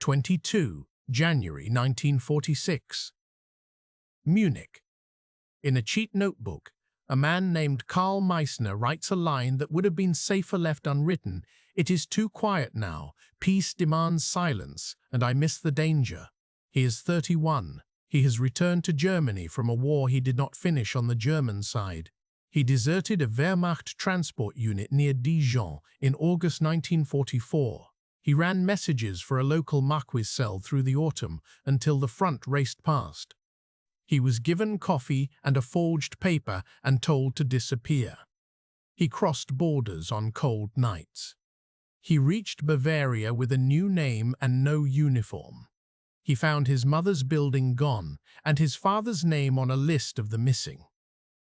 22 January 1946. Munich. In a cheat notebook, a man named Karl Meissner writes a line that would have been safer left unwritten. "It is too quiet now. Peace demands silence, and I miss the danger." He is 31. He has returned to Germany from a war he did not finish on the German side. He deserted a Wehrmacht transport unit near Dijon in August 1944. He ran messages for a local Marquis cell through the autumn until the front raced past. He was given coffee and a forged paper and told to disappear. He crossed borders on cold nights. He reached Bavaria with a new name and no uniform. He found his mother's building gone and his father's name on a list of the missing.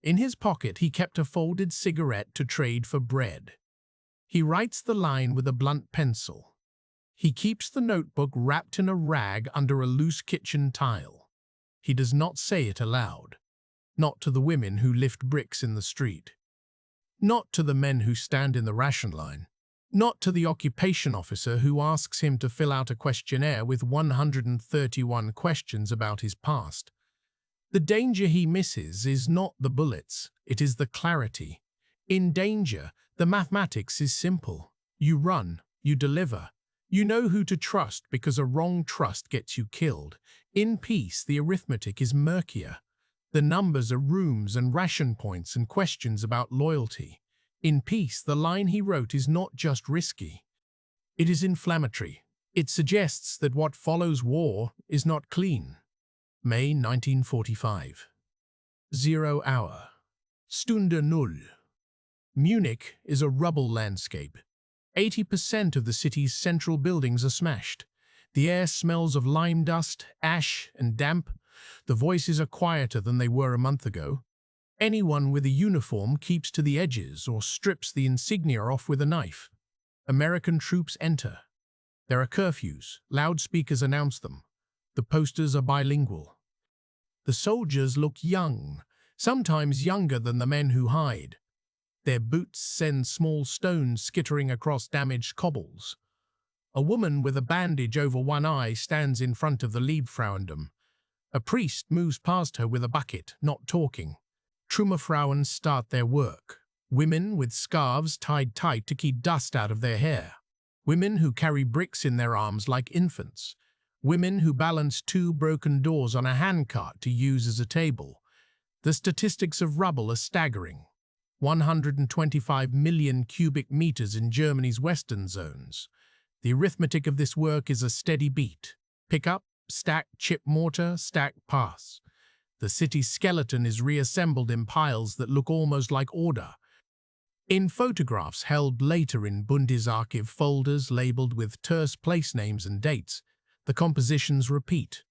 In his pocket he kept a folded cigarette to trade for bread. He writes the line with a blunt pencil. He keeps the notebook wrapped in a rag under a loose kitchen tile. He does not say it aloud. Not to the women who lift bricks in the street. Not to the men who stand in the ration line. Not to the occupation officer who asks him to fill out a questionnaire with 131 questions about his past. The danger he misses is not the bullets, it is the clarity. In danger, the mathematics is simple. You run, you deliver. You know who to trust because a wrong trust gets you killed. In peace, the arithmetic is murkier. The numbers are rooms and ration points and questions about loyalty. In peace, the line he wrote is not just risky. It is inflammatory. It suggests that what follows war is not clean. May 1945. 0 hour. Stunde Null. Munich is a rubble landscape. 80% of the city's central buildings are smashed. The air smells of lime dust, ash, and damp. The voices are quieter than they were a month ago. Anyone with a uniform keeps to the edges or strips the insignia off with a knife. American troops enter. There are curfews. Loudspeakers announce them. The posters are bilingual. The soldiers look young, sometimes younger than the men who hide. Their boots send small stones skittering across damaged cobbles. A woman with a bandage over one eye stands in front of the Liebfrauendom. A priest moves past her with a bucket, not talking. Trümmerfrauen start their work. Women with scarves tied tight to keep dust out of their hair. Women who carry bricks in their arms like infants. Women who balance 2 broken doors on a handcart to use as a table. The statistics of rubble are staggering. 125 million cubic meters in Germany's western zones. The arithmetic of this work is a steady beat. Pick up, stack, chip mortar, stack, pass. The city's skeleton is reassembled in piles that look almost like order. In photographs held later in Bundesarchiv folders labeled with terse place names and dates, the compositions repeat.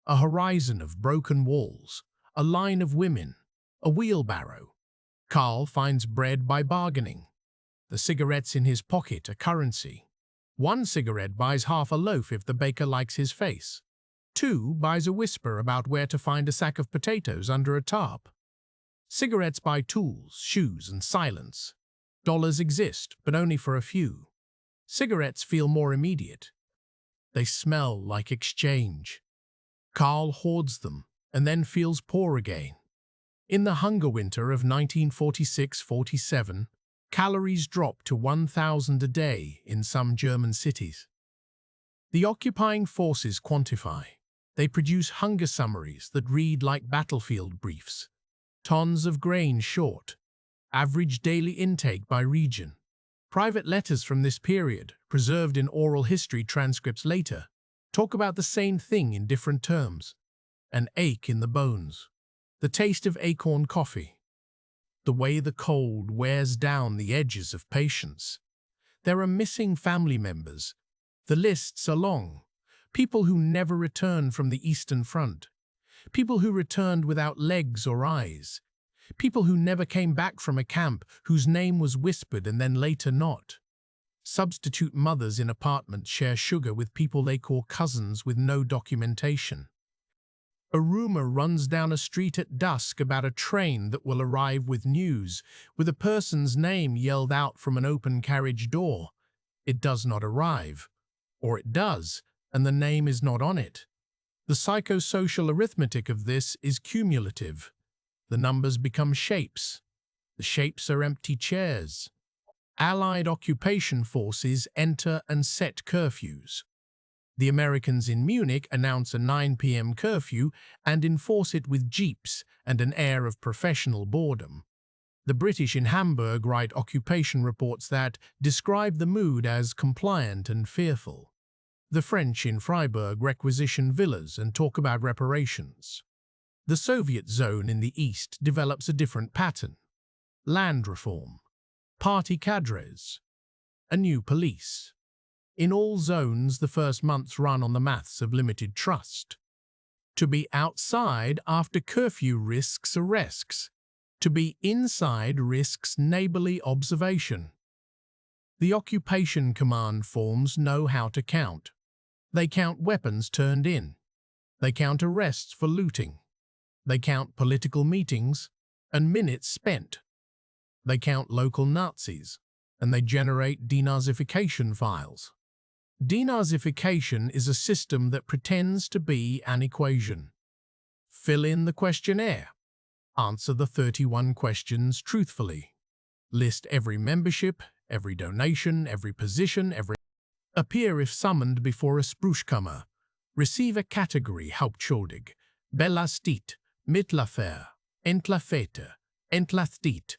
A horizon of broken walls, a line of women, a wheelbarrow. Karl finds bread by bargaining. The cigarettes in his pocket are currency. 1 cigarette buys half a loaf if the baker likes his face. 2 buys a whisper about where to find a sack of potatoes under a tarp. Cigarettes buy tools, shoes, and silence. Dollars exist, but only for a few. Cigarettes feel more immediate. They smell like exchange. Karl hoards them and then feels poor again. In the hunger winter of 1946-47, calories dropped to 1,000 a day in some German cities. The occupying forces quantify. They produce hunger summaries that read like battlefield briefs. Tons of grain short. Average daily intake by region. Private letters from this period, preserved in oral history transcripts later, talk about the same thing in different terms. An ache in the bones. The taste of acorn coffee. The way the cold wears down the edges of patience. There are missing family members. The lists are long. People who never returned from the Eastern Front. People who returned without legs or eyes. People who never came back from a camp whose name was whispered and then later not. Substitute mothers in apartments share sugar with people they call cousins with no documentation. A rumor runs down a street at dusk about a train that will arrive with news, with a person's name yelled out from an open carriage door. It does not arrive. Or it does, and the name is not on it. The psychosocial arithmetic of this is cumulative. The numbers become shapes. The shapes are empty chairs. Allied occupation forces enter and set curfews. The Americans in Munich announce a 9 p.m. curfew and enforce it with jeeps and an air of professional boredom. The British in Hamburg write occupation reports that describe the mood as compliant and fearful. The French in Freiburg requisition villas and talk about reparations. The Soviet zone in the east develops a different pattern. Land reform. Party cadres. A new police. In all zones, the first months run on the maths of limited trust. To be outside after curfew risks arrests. To be inside risks neighborly observation. The occupation command forms know how to count. They count weapons turned in. They count arrests for looting. They count political meetings and minutes spent. They count local Nazis, and they generate denazification files. Denazification is a system that pretends to be an equation. Fill in the questionnaire. Answer the 31 questions truthfully. List every membership, every donation, every position, every... Appear if summoned before a Sprüchkammer. Receive a category Hauptschuldig, belastet, Mittelaffair, Entlafete, Entlastet.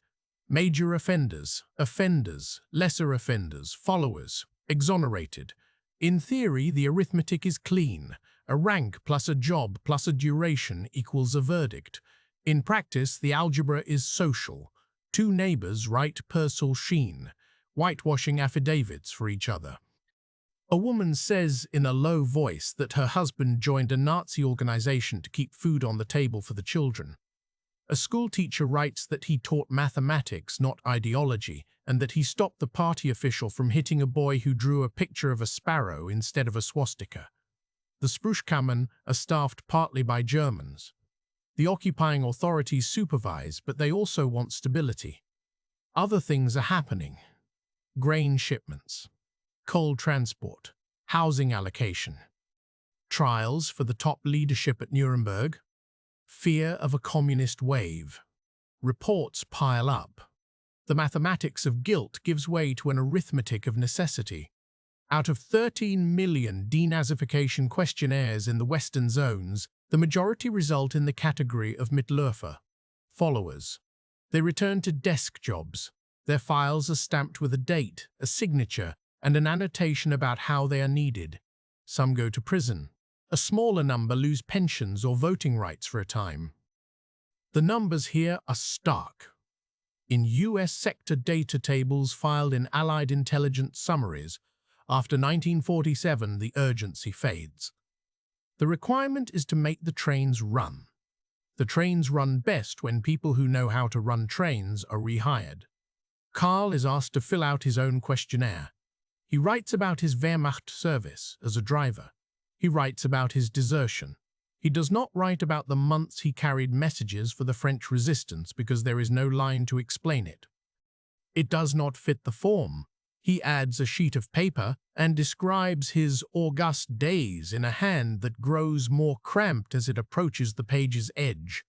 Major offenders, offenders, lesser offenders, followers, exonerated. In theory, the arithmetic is clean. A rank plus a job plus a duration equals a verdict. In practice, the algebra is social. Two neighbors write Purcell Sheen, whitewashing affidavits for each other. A woman says in a low voice that her husband joined a Nazi organization to keep food on the table for the children. A schoolteacher writes that he taught mathematics, not ideology, and that he stopped the party official from hitting a boy who drew a picture of a sparrow instead of a swastika. The Sprüchkammern are staffed partly by Germans. The occupying authorities supervise, but they also want stability. Other things are happening. Grain shipments, coal transport, housing allocation, trials for the top leadership at Nuremberg, fear of a communist wave. Reports pile up. The mathematics of guilt gives way to an arithmetic of necessity. Out of 13 million denazification questionnaires in the Western zones, the majority result in the category of Mitläufer, followers. They return to desk jobs. Their files are stamped with a date, a signature, and an annotation about how they are needed. Some go to prison. A smaller number lose pensions or voting rights for a time. The numbers here are stark. In U.S. sector data tables filed in Allied intelligence summaries, after 1947 the urgency fades. The requirement is to make the trains run. The trains run best when people who know how to run trains are rehired. Karl is asked to fill out his own questionnaire. He writes about his Wehrmacht service as a driver. He writes about his desertion. He does not write about the months he carried messages for the French resistance because there is no line to explain it. It does not fit the form. He adds a sheet of paper and describes his august days in a hand that grows more cramped as it approaches the page's edge.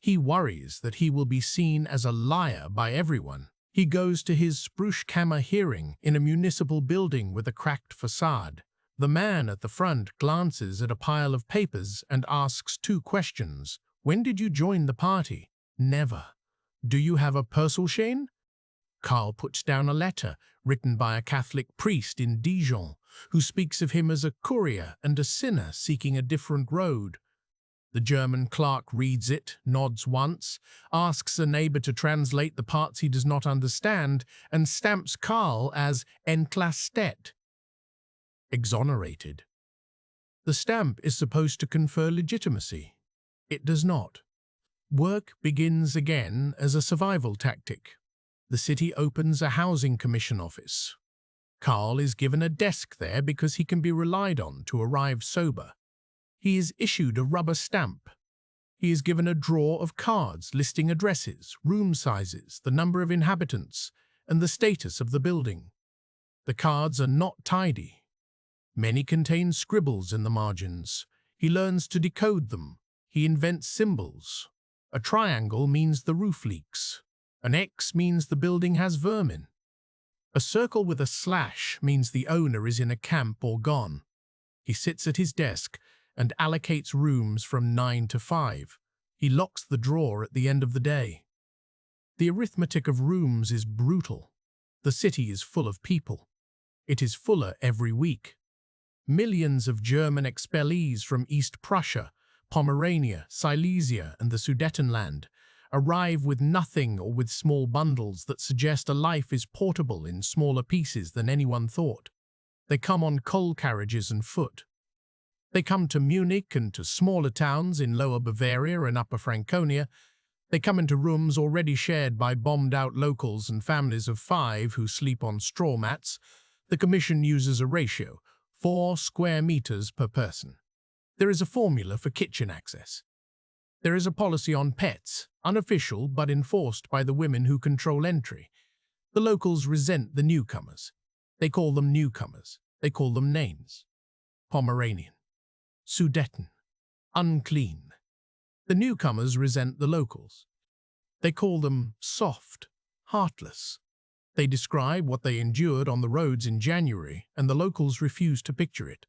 He worries that he will be seen as a liar by everyone. He goes to his Sprüchkammer hearing in a municipal building with a cracked facade. The man at the front glances at a pile of papers and asks two questions. When did you join the party? Never. Do you have a Purcellschein? Karl puts down a letter written by a Catholic priest in Dijon, who speaks of him as a courier and a sinner seeking a different road. The German clerk reads it, nods once, asks a neighbor to translate the parts he does not understand, and stamps Karl as entlastet, exonerated. The stamp is supposed to confer legitimacy. It does not. Work begins again as a survival tactic. The city opens a housing commission office. Karl is given a desk there because he can be relied on to arrive sober. He is issued a rubber stamp. He is given a drawer of cards listing addresses, room sizes, the number of inhabitants, and the status of the building. The cards are not tidy. Many contain scribbles in the margins. He learns to decode them. He invents symbols. A triangle means the roof leaks. An X means the building has vermin. A circle with a slash means the owner is in a camp or gone. He sits at his desk and allocates rooms from 9 to 5. He locks the drawer at the end of the day. The arithmetic of rooms is brutal. The city is full of people. It is fuller every week. Millions of German expellees from East Prussia, Pomerania, Silesia, and the Sudetenland arrive with nothing or with small bundles that suggest a life is portable in smaller pieces than anyone thought. They come on coal carriages and foot. They come to Munich and to smaller towns in Lower Bavaria and Upper Franconia. They come into rooms already shared by bombed-out locals and families of 5 who sleep on straw mats. The Commission uses a ratio, 4 square meters per person. There is a formula for kitchen access. There is a policy on pets, unofficial but enforced by the women who control entry. The locals resent the newcomers. They call them newcomers. They call them names. Pomeranian, Sudeten, unclean. The newcomers resent the locals. They call them soft, heartless. They describe what they endured on the roads in January, and the locals refuse to picture it.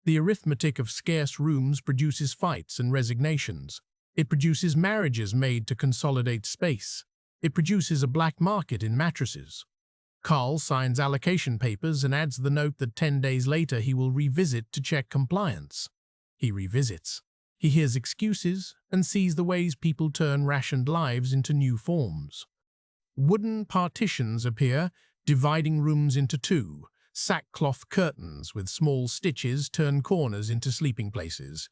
The arithmetic of scarce rooms produces fights and resignations. It produces marriages made to consolidate space. It produces a black market in mattresses. Karl signs allocation papers and adds the note that 10 days later he will revisit to check compliance. He revisits. He hears excuses and sees the ways people turn rationed lives into new forms. Wooden partitions appear, dividing rooms into 2. Sackcloth curtains with small stitches turn corners into sleeping places.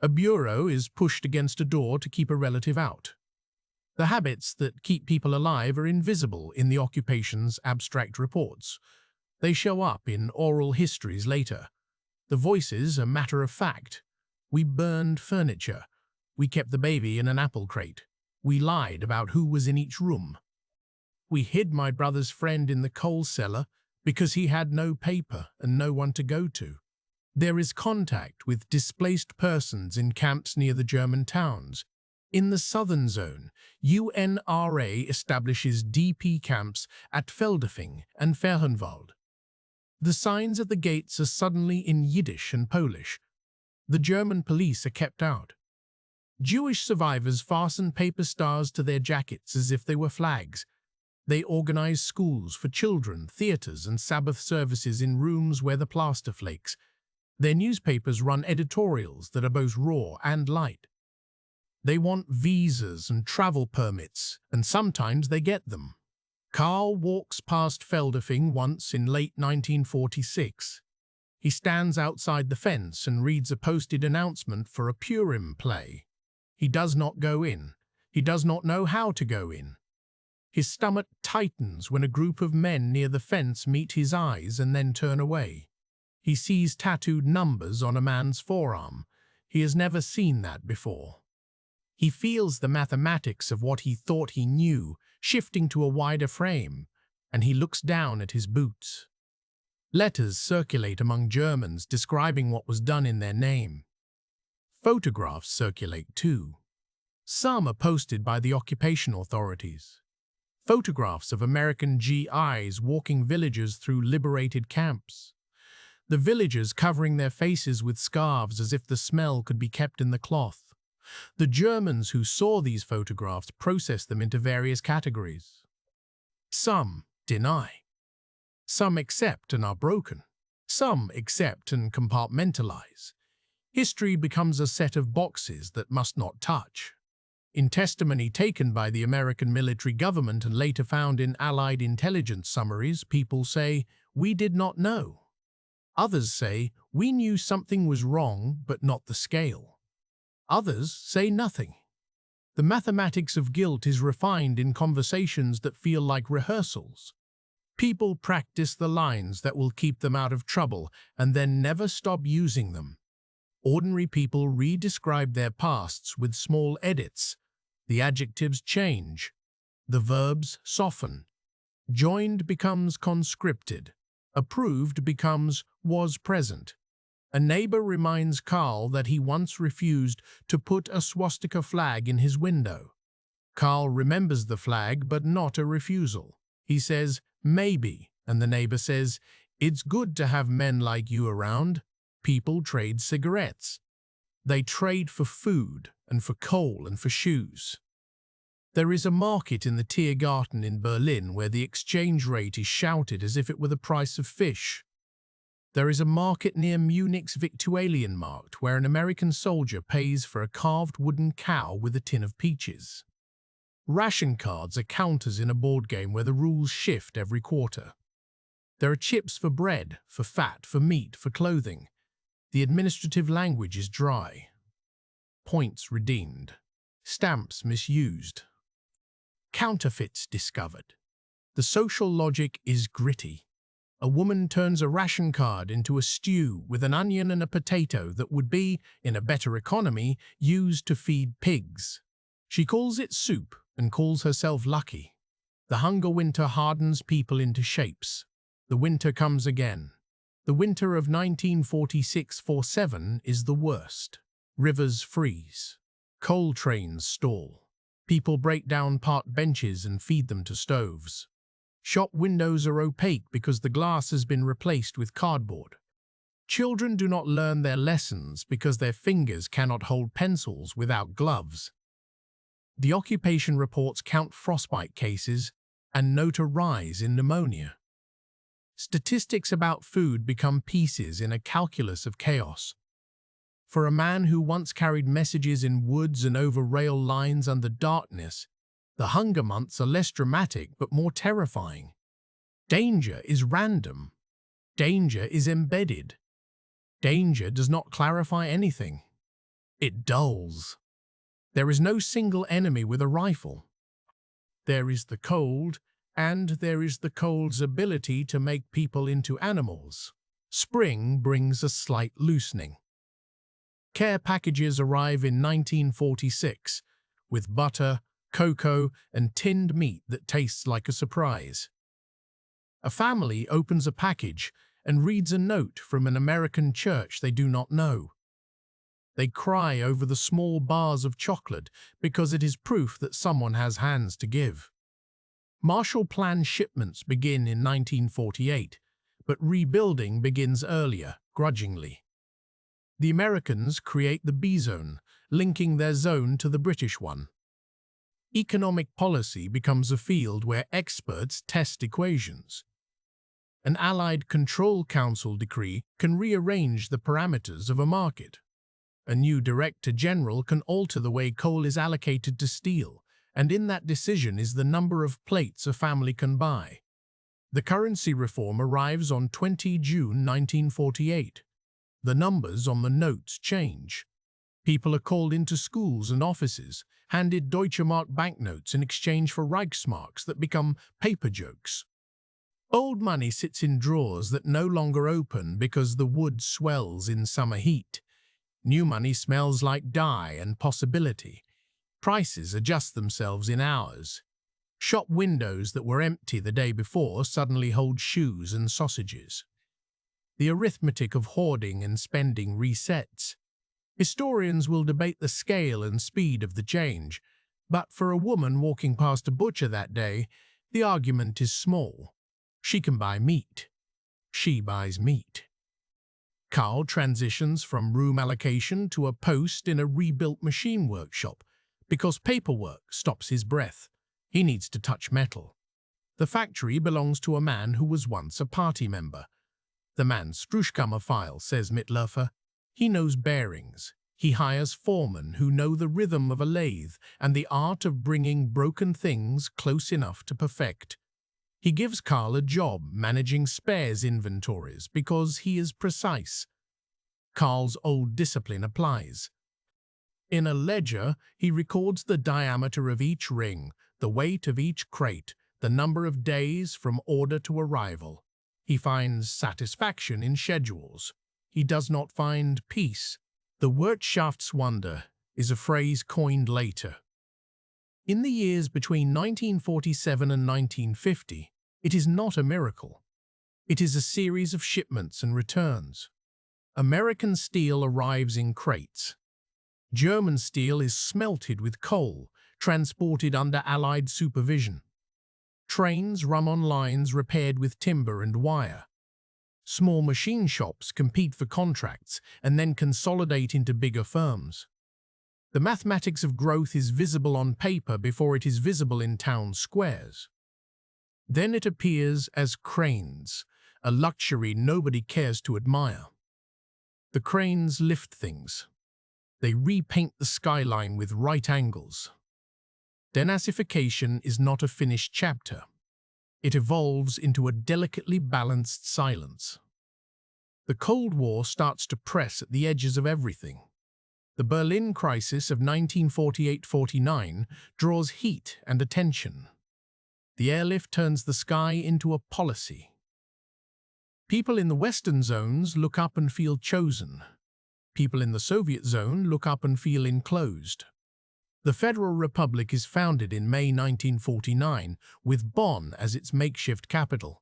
A bureau is pushed against a door to keep a relative out. The habits that keep people alive are invisible in the occupation's abstract reports. They show up in oral histories later. The voices are matter of fact. We burned furniture. We kept the baby in an apple crate. We lied about who was in each room. We hid my brother's friend in the coal cellar because he had no paper and no one to go to. There is contact with displaced persons in camps near the German towns. In the southern zone, UNRA establishes DP camps at Feldafing and Fehrenwald. The signs at the gates are suddenly in Yiddish and Polish. The German police are kept out. Jewish survivors fasten paper stars to their jackets as if they were flags. They organize schools for children, theaters, and Sabbath services in rooms where the plaster flakes. Their newspapers run editorials that are both raw and light. They want visas and travel permits, and sometimes they get them. Karl walks past Feldafing once in late 1946. He stands outside the fence and reads a posted announcement for a Purim play. He does not go in. He does not know how to go in. His stomach tightens when a group of men near the fence meet his eyes and then turn away. He sees tattooed numbers on a man's forearm. He has never seen that before. He feels the mathematics of what he thought he knew shifting to a wider frame, and he looks down at his boots. Letters circulate among Germans describing what was done in their name. Photographs circulate too. Some are posted by the occupation authorities. Photographs of American GIs walking villagers through liberated camps. The villagers covering their faces with scarves as if the smell could be kept in the cloth. The Germans who saw these photographs process them into various categories. Some deny. Some accept and are broken. Some accept and compartmentalize. History becomes a set of boxes that must not touch. In testimony taken by the American military government and later found in Allied intelligence summaries, people say, "We did not know." Others say, "We knew something was wrong, but not the scale." Others say nothing. The mathematics of guilt is refined in conversations that feel like rehearsals. People practice the lines that will keep them out of trouble and then never stop using them. Ordinary people re-describe their pasts with small edits. The adjectives change. The verbs soften. Joined becomes conscripted. Approved becomes was present. A neighbor reminds Carl that he once refused to put a swastika flag in his window. Carl remembers the flag, but not a refusal. He says, maybe, and the neighbor says, it's good to have men like you around. People trade cigarettes. They trade for food and for coal and for shoes. There is a market in the Tiergarten in Berlin where the exchange rate is shouted as if it were the price of fish. There is a market near Munich's Viktualienmarkt where an American soldier pays for a carved wooden cow with a tin of peaches. Ration cards are counters in a board game where the rules shift every quarter. There are chips for bread, for fat, for meat, for clothing. The administrative language is dry. Points redeemed. Stamps misused. Counterfeits discovered. The social logic is gritty. A woman turns a ration card into a stew with an onion and a potato that would be, in a better economy, used to feed pigs. She calls it soup and calls herself lucky. The hunger winter hardens people into shapes. The winter comes again. The winter of 1946-47 is the worst. Rivers freeze. Coal trains stall. People break down park benches and feed them to stoves. Shop windows are opaque because the glass has been replaced with cardboard. Children do not learn their lessons because their fingers cannot hold pencils without gloves. The occupation reports count frostbite cases and note a rise in pneumonia. Statistics about food become pieces in a calculus of chaos. For a man who once carried messages in woods and over rail lines under darkness, the hunger months are less dramatic but more terrifying. Danger is random. Danger is embedded. Danger does not clarify anything. It dulls. There is no single enemy with a rifle. There is the cold, and there is the cold's ability to make people into animals. Spring brings a slight loosening. Care packages arrive in 1946, with butter, cocoa, and tinned meat that tastes like a surprise. A family opens a package and reads a note from an American church they do not know. They cry over the small bars of chocolate because it is proof that someone has hands to give. Marshall Plan shipments begin in 1948, but rebuilding begins earlier, grudgingly. The Americans create the B-zone, linking their zone to the British one. Economic policy becomes a field where experts test equations. An Allied Control Council decree can rearrange the parameters of a market. A new Director General can alter the way coal is allocated to steel, and in that decision is the number of plates a family can buy. The currency reform arrives on 20 June 1948. The numbers on the notes change. People are called into schools and offices, handed Deutsche Mark banknotes in exchange for Reichsmarks that become paper jokes. Old money sits in drawers that no longer open because the wood swells in summer heat. New money smells like dye and possibility. Prices adjust themselves in hours. Shop windows that were empty the day before suddenly hold shoes and sausages. The arithmetic of hoarding and spending resets. Historians will debate the scale and speed of the change, but for a woman walking past a butcher that day, the argument is small. She can buy meat. She buys meat. Carl transitions from room allocation to a post in a rebuilt machine workshop because paperwork stops his breath. He needs to touch metal. The factory belongs to a man who was once a party member. The man's Struschkammer file, says Mitläufer. He knows bearings. He hires foremen who know the rhythm of a lathe and the art of bringing broken things close enough to perfect. He gives Carl a job managing spares inventories because he is precise. Carl's old discipline applies. In a ledger, he records the diameter of each ring, the weight of each crate, the number of days from order to arrival. He finds satisfaction in schedules. He does not find peace. The Wirtschaftswunder is a phrase coined later. In the years between 1947 and 1950, it is not a miracle. It is a series of shipments and returns. American steel arrives in crates. German steel is smelted with coal, transported under Allied supervision. Trains run on lines repaired with timber and wire. Small machine shops compete for contracts and then consolidate into bigger firms. The mathematics of growth is visible on paper before it is visible in town squares. Then it appears as cranes, a luxury nobody cares to admire. The cranes lift things. They repaint the skyline with right angles. Denazification is not a finished chapter. It evolves into a delicately balanced silence. The Cold War starts to press at the edges of everything. The Berlin crisis of 1948–49 draws heat and attention. The airlift turns the sky into a policy. People in the Western zones look up and feel chosen. People in the Soviet zone look up and feel enclosed. The Federal Republic is founded in May 1949, with Bonn as its makeshift capital.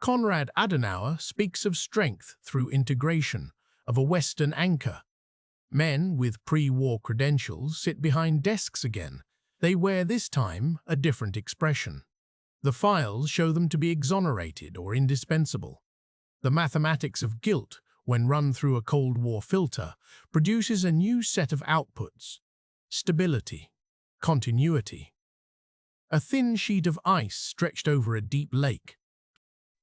Konrad Adenauer speaks of strength through integration, of a Western anchor. Men with pre-war credentials sit behind desks again. They wear this time a different expression. The files show them to be exonerated or indispensable. The mathematics of guilt, when run through a Cold War filter, produces a new set of outputs: stability, continuity. A thin sheet of ice stretched over a deep lake.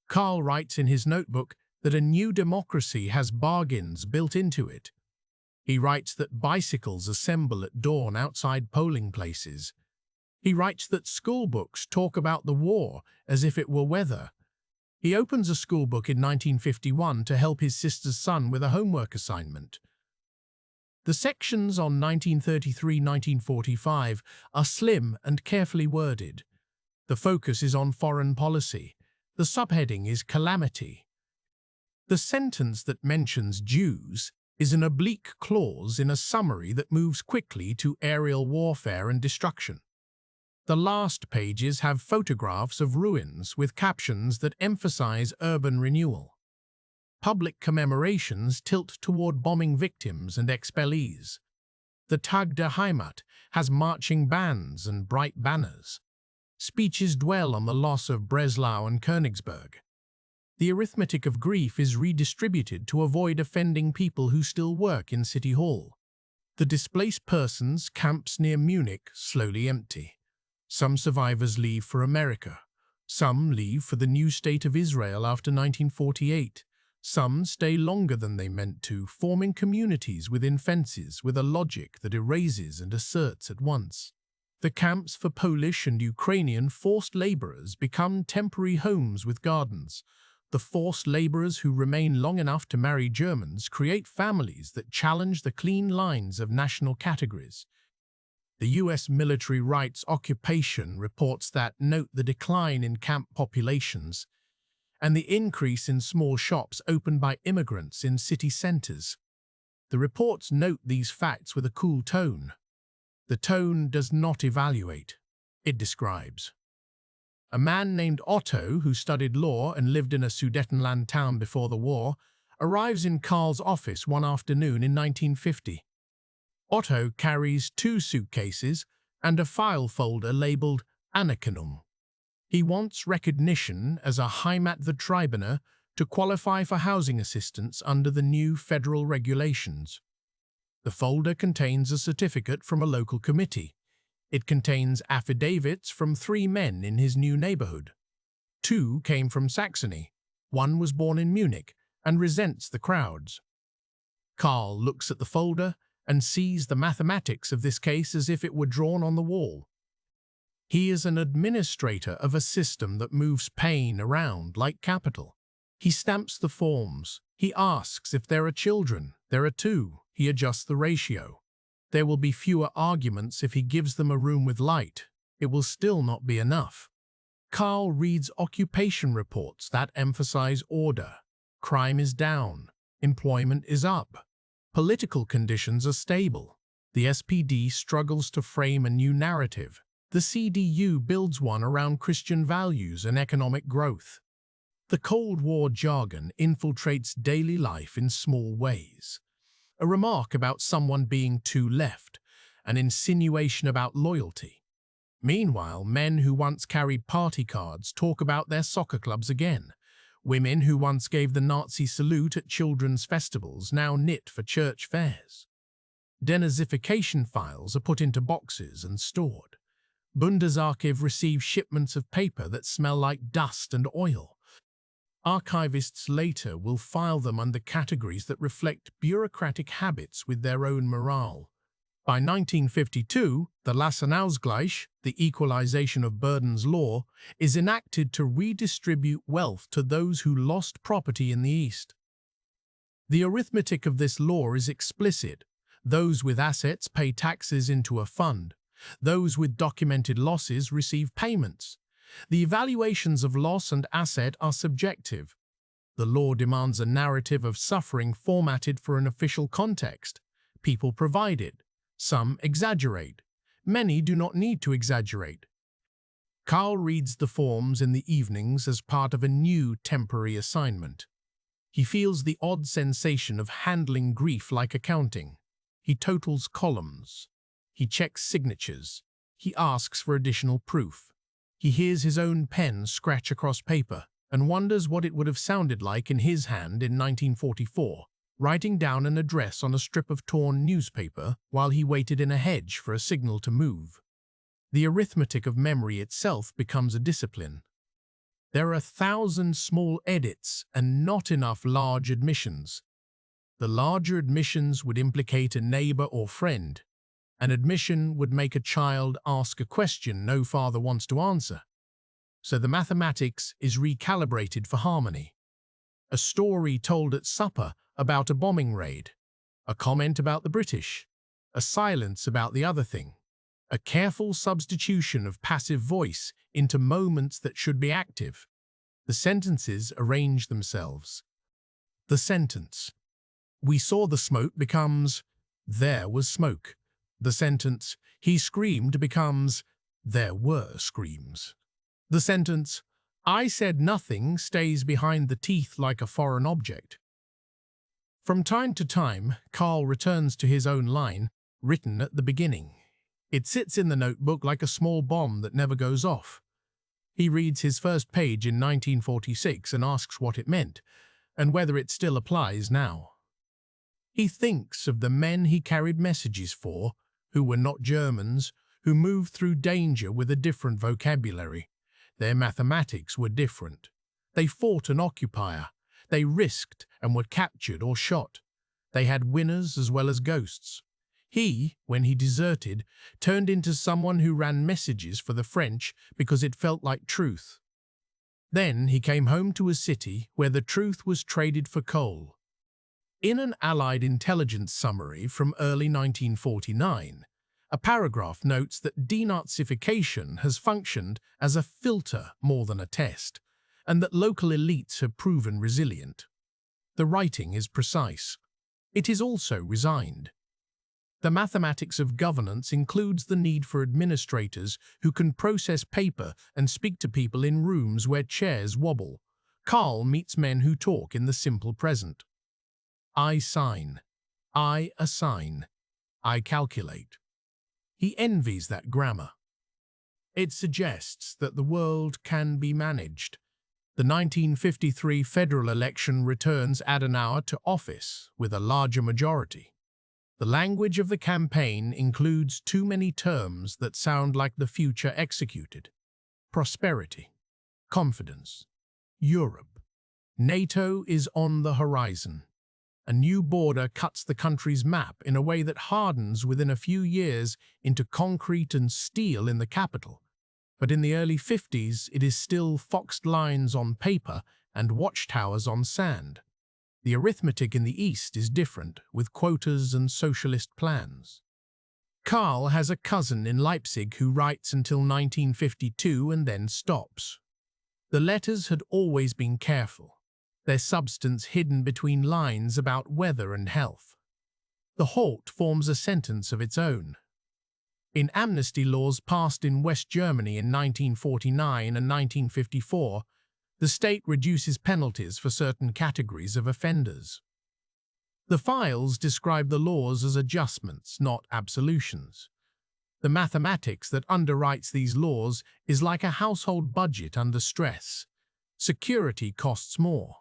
Karl writes in his notebook that a new democracy has bargains built into it. He writes that bicycles assemble at dawn outside polling places. He writes that schoolbooks talk about the war as if it were weather. He opens a schoolbook in 1951 to help his sister's son with a homework assignment. The sections on 1933–1945 are slim and carefully worded. The focus is on foreign policy. The subheading is calamity. The sentence that mentions Jews is an oblique clause in a summary that moves quickly to aerial warfare and destruction. The last pages have photographs of ruins with captions that emphasize urban renewal. Public commemorations tilt toward bombing victims and expellees. The Tag der Heimat has marching bands and bright banners. Speeches dwell on the loss of Breslau and Königsberg. The arithmetic of grief is redistributed to avoid offending people who still work in City Hall. The displaced persons camps near Munich slowly empty. Some survivors leave for America. Some leave for the new state of Israel after 1948. Some stay longer than they meant to, forming communities within fences with a logic that erases and asserts at once. The camps for Polish and Ukrainian forced laborers become temporary homes with gardens. The forced laborers who remain long enough to marry Germans create families that challenge the clean lines of national categories. The U.S. Military Rights Occupation reports that note the decline in camp populations and the increase in small shops opened by immigrants in city centers. The reports note these facts with a cool tone. The tone does not evaluate, it describes. A man named Otto, who studied law and lived in a Sudetenland town before the war, arrives in Karl's office one afternoon in 1950. Otto carries 2 suitcases and a file folder labeled Anerkennung. He wants recognition as a Heimatvertriebener to qualify for housing assistance under the new federal regulations. The folder contains a certificate from a local committee. It contains affidavits from 3 men in his new neighborhood. 2 came from Saxony. 1 was born in Munich and resents the crowds. Karl looks at the folder and sees the mathematics of this case as if it were drawn on the wall. He is an administrator of a system that moves pain around like capital. He stamps the forms. He asks if there are children. There are 2. He adjusts the ratio. There will be fewer arguments if he gives them a room with light. It will still not be enough. Karl reads occupation reports that emphasize order. Crime is down. Employment is up. Political conditions are stable. The SPD struggles to frame a new narrative. The CDU builds one around Christian values and economic growth. The Cold War jargon infiltrates daily life in small ways. A remark about someone being too left, an insinuation about loyalty. Meanwhile, men who once carried party cards talk about their soccer clubs again. Women who once gave the Nazi salute at children's festivals now knit for church fairs. Denazification files are put into boxes and stored. Bundesarchiv receives shipments of paper that smell like dust and oil. Archivists later will file them under categories that reflect bureaucratic habits with their own morale. By 1952, the Lassenausgleich, the equalization of burdens law, is enacted to redistribute wealth to those who lost property in the East. The arithmetic of this law is explicit. Those with assets pay taxes into a fund. Those with documented losses receive payments. The evaluations of loss and asset are subjective. The law demands a narrative of suffering formatted for an official context. People provide it. Some exaggerate. Many do not need to exaggerate. Karl reads the forms in the evenings as part of a new temporary assignment. He feels the odd sensation of handling grief like accounting. He totals columns. He checks signatures. He asks for additional proof. He hears his own pen scratch across paper and wonders what it would have sounded like in his hand in 1944, writing down an address on a strip of torn newspaper while he waited in a hedge for a signal to move. The arithmetic of memory itself becomes a discipline. There are 1,000 small edits and not enough large admissions. The larger admissions would implicate a neighbor or friend. An admission would make a child ask a question no father wants to answer. So the mathematics is recalibrated for harmony. A story told at supper about a bombing raid. A comment about the British. A silence about the other thing. A careful substitution of passive voice into moments that should be active. The sentences arrange themselves. The sentence, "We saw the smoke," becomes, "There was smoke." The sentence, "He screamed," becomes, "There were screams." The sentence, "I said nothing," stays behind the teeth like a foreign object. From time to time, Karl returns to his own line, written at the beginning. It sits in the notebook like a small bomb that never goes off. He reads his first page in 1946 and asks what it meant, and whether it still applies now. He thinks of the men he carried messages for, who were not Germans, who moved through danger with a different vocabulary. Their mathematics were different. They fought an occupier. They risked and were captured or shot. They had winners as well as ghosts. He, when he deserted, turned into someone who ran messages for the French because it felt like truth. Then he came home to a city where the truth was traded for coal. In an Allied intelligence summary from early 1949, a paragraph notes that denazification has functioned as a filter more than a test, and that local elites have proven resilient. The writing is precise. It is also resigned. The mathematics of governance includes the need for administrators who can process paper and speak to people in rooms where chairs wobble. Karl meets men who talk in the simple present. I sign. I assign. I calculate. He envies that grammar. It suggests that the world can be managed. The 1953 federal election returns Adenauer to office with a larger majority. The language of the campaign includes too many terms that sound like the future executed. Prosperity. Confidence. Europe. NATO is on the horizon. A new border cuts the country's map in a way that hardens within a few years into concrete and steel in the capital. But in the early 50s, it is still foxed lines on paper and watchtowers on sand. The arithmetic in the East is different, with quotas and socialist plans. Karl has a cousin in Leipzig who writes until 1952 and then stops. The letters had always been careful, their substance hidden between lines about weather and health. The halt forms a sentence of its own. In amnesty laws passed in West Germany in 1949 and 1954, The state reduces penalties for certain categories of offenders. The files describe the laws as adjustments, not absolutions. The mathematics that underwrites these laws is like a household budget under stress. Security costs more.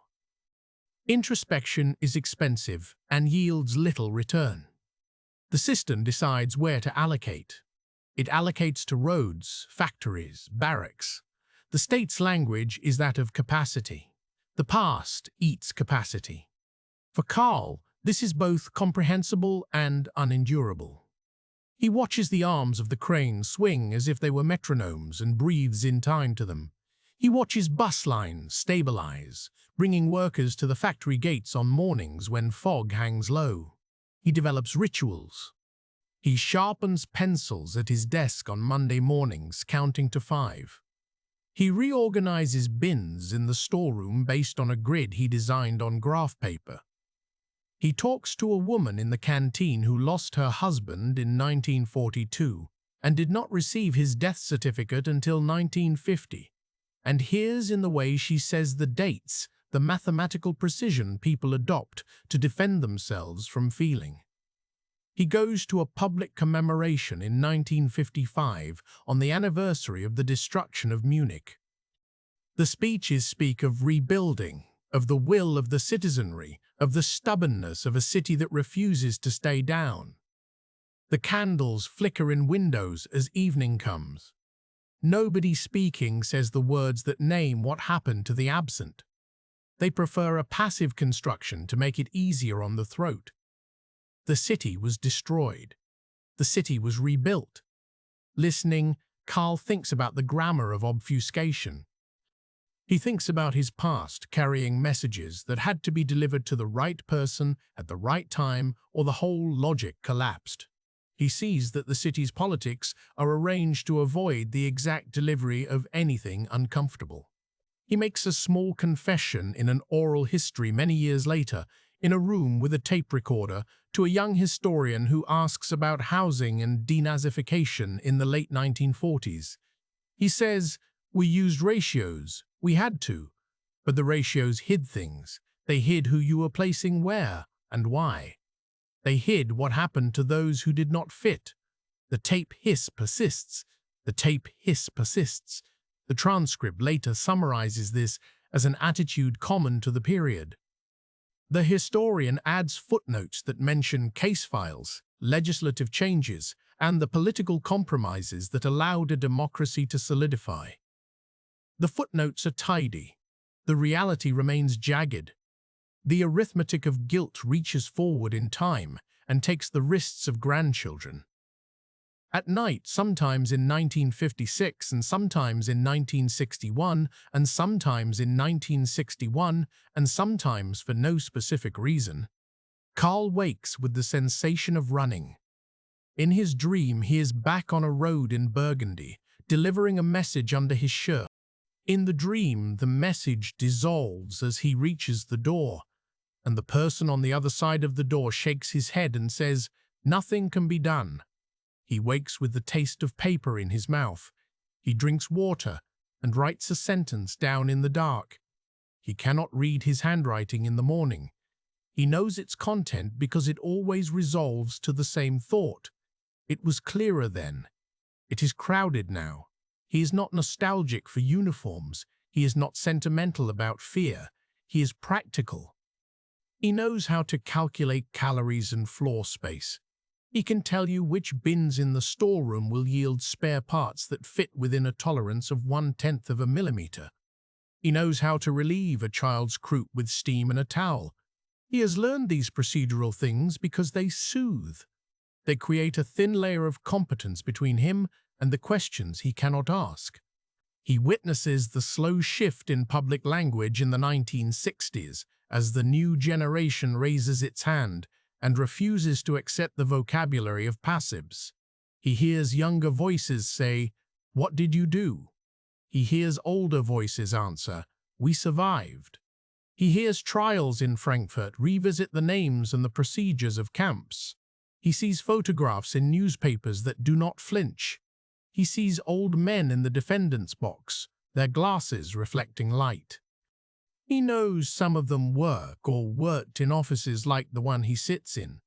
Introspection is expensive and yields little return. The system decides where to allocate. It allocates to roads, factories, barracks. The state's language is that of capacity. The past eats capacity. For Carl, this is both comprehensible and unendurable. He watches the arms of the crane swing as if they were metronomes and breathes in time to them. He watches bus lines stabilize, bringing workers to the factory gates on mornings when fog hangs low. He develops rituals. He sharpens pencils at his desk on Monday mornings, counting to 5. He reorganizes bins in the storeroom based on a grid he designed on graph paper. He talks to a woman in the canteen who lost her husband in 1942 and did not receive his death certificate until 1950. And here's in the way she says the dates, the mathematical precision people adopt to defend themselves from feeling. He goes to a public commemoration in 1955 on the anniversary of the destruction of Munich. The speeches speak of rebuilding, of the will of the citizenry, of the stubbornness of a city that refuses to stay down. The candles flicker in windows as evening comes. Nobody speaking says the words that name what happened to the absent. They prefer a passive construction to make it easier on the throat. The city was destroyed. The city was rebuilt. Listening, Carl thinks about the grammar of obfuscation. He thinks about his past carrying messages that had to be delivered to the right person at the right time or the whole logic collapsed. He sees that the city's politics are arranged to avoid the exact delivery of anything uncomfortable. He makes a small confession in an oral history many years later, in a room with a tape recorder, to a young historian who asks about housing and denazification in the late 1940s. He says, "We used ratios. We had to. But the ratios hid things. They hid who you were placing where and why. They hid what happened to those who did not fit. The tape hiss persists. The tape hiss persists." The transcript later summarizes this as an attitude common to the period. The historian adds footnotes that mention case files, legislative changes, and the political compromises that allowed a democracy to solidify. The footnotes are tidy. The reality remains jagged. The arithmetic of guilt reaches forward in time and takes the wrists of grandchildren. At night, sometimes in 1956 and sometimes in 1961 and sometimes in 1961 and sometimes for no specific reason, Carl wakes with the sensation of running. In his dream, he is back on a road in Burgundy, delivering a message under his shirt. In the dream, the message dissolves as he reaches the door, and the person on the other side of the door shakes his head and says, "Nothing can be done." He wakes with the taste of paper in his mouth. He drinks water and writes a sentence down in the dark. He cannot read his handwriting in the morning. He knows its content because it always resolves to the same thought. It was clearer then. It is crowded now. He is not nostalgic for uniforms. He is not sentimental about fear. He is practical. He knows how to calculate calories and floor space. He can tell you which bins in the storeroom will yield spare parts that fit within a tolerance of 1/10 of a millimeter. He knows how to relieve a child's croup with steam and a towel. He has learned these procedural things because they soothe. They create a thin layer of competence between him and the questions he cannot ask. He witnesses the slow shift in public language in the 1960s as the new generation raises its hand and refuses to accept the vocabulary of passives. He hears younger voices say, "What did you do?" He hears older voices answer, "We survived." He hears trials in Frankfurt revisit the names and the procedures of camps. He sees photographs in newspapers that do not flinch. He sees old men in the defendant's box, their glasses reflecting light. He knows some of them work or worked in offices like the one he sits in,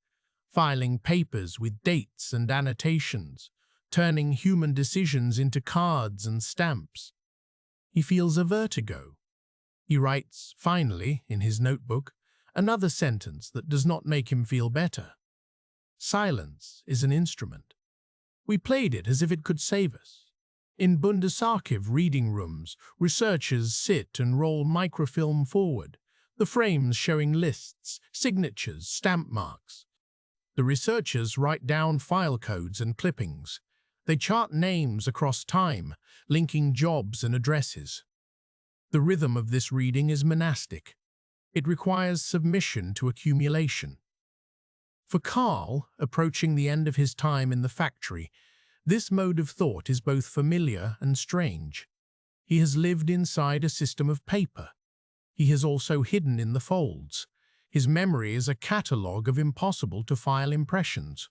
filing papers with dates and annotations, turning human decisions into cards and stamps. He feels a vertigo. He writes, finally, in his notebook, another sentence that does not make him feel better. Silence is an instrument. We played it as if it could save us. In Bundesarchiv reading rooms, researchers sit and roll microfilm forward, the frames showing lists, signatures, stamp marks. The researchers write down file codes and clippings. They chart names across time, linking jobs and addresses. The rhythm of this reading is monastic. It requires submission to accumulation. For Carl, approaching the end of his time in the factory, this mode of thought is both familiar and strange. He has lived inside a system of paper. He has also hidden in the folds. His memory is a catalogue of impossible-to-file impressions.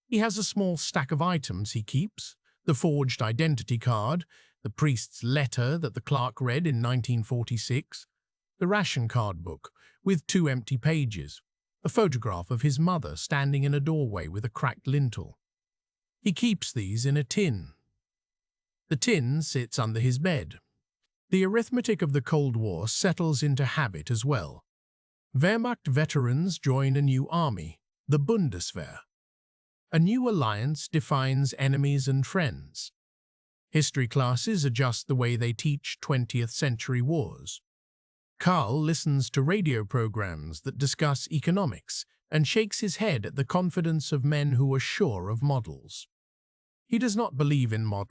He has a small stack of items he keeps: the forged identity card, the priest's letter that the clerk read in 1946, the ration card book with 2 empty pages, a photograph of his mother standing in a doorway with a cracked lintel. He keeps these in a tin. The tin sits under his bed. The arithmetic of the Cold War settles into habit as well. Wehrmacht veterans join a new army, the Bundeswehr. A new alliance defines enemies and friends. History classes adjust the way they teach 20th century wars. Carl listens to radio programs that discuss economics and shakes his head at the confidence of men who are sure of models. He does not believe in models.